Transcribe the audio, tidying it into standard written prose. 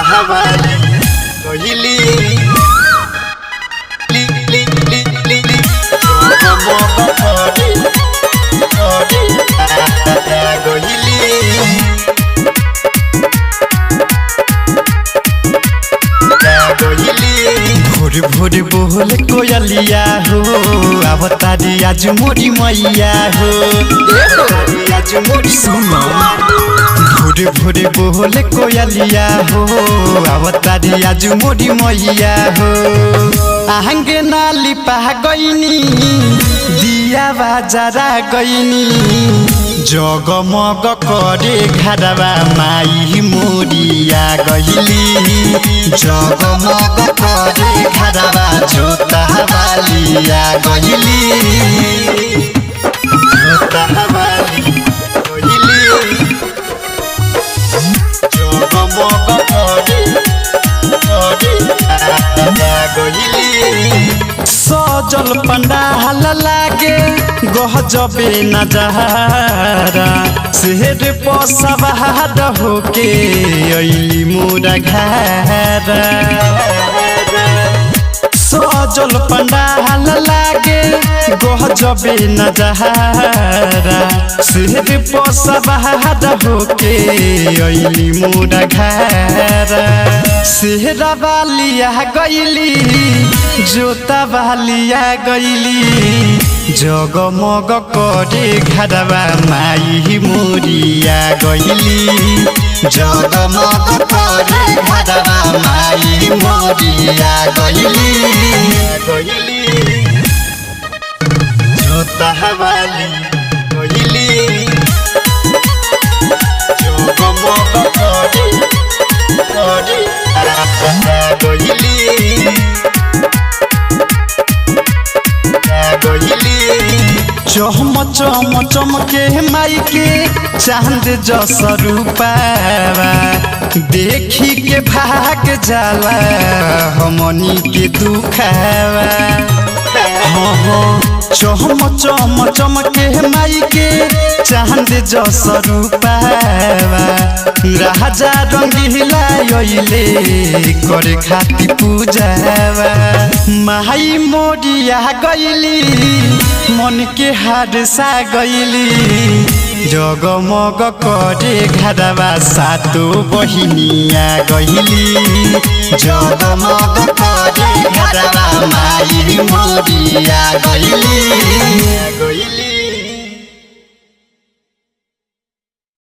हवाली कोयली भोर भोर बोल कोयलिया हो अवतारी आज मोरी मैया हो आज मोरी सुनो भोर भोर बोल कोयलिया हो अवतारी आज मोरी मैया हो आहंगे नाली पा गईनी दिया बाजारा गईनी जगमग करे घरवा माई मोरिया गईली जगमग करे घरवा जोता वालिया गईली जोता वाली गईली जगमग करे गईली सजल पंडाल लागे गहजबे नजारा शहर पसवाद होके अइली मोरा घारा सजल पंडाल लागे गहजबे नजारा शहर पसवाद होके अइली मोरा घारा सेहरा वालिया गईली जोता वालिया गईली जगमग करे घरवा माई मोरिया गईली जगमग करे घरवा माई मोरिया गईली जोता वाली गईली जगमग करे चम चम चमके माई के चांद जस रूपावा देखी के भाग जाला हमनी के दुखावा चम चम चमके माई के चांद जस रूपावा राजा रंगीला अइले करे खाती पूजावा माई मोरिया गईली मन के हार सा गईली जगमग करे घरवा सातो बहिनिया गईली जगमग करे घरवा माई मोरिया गईली।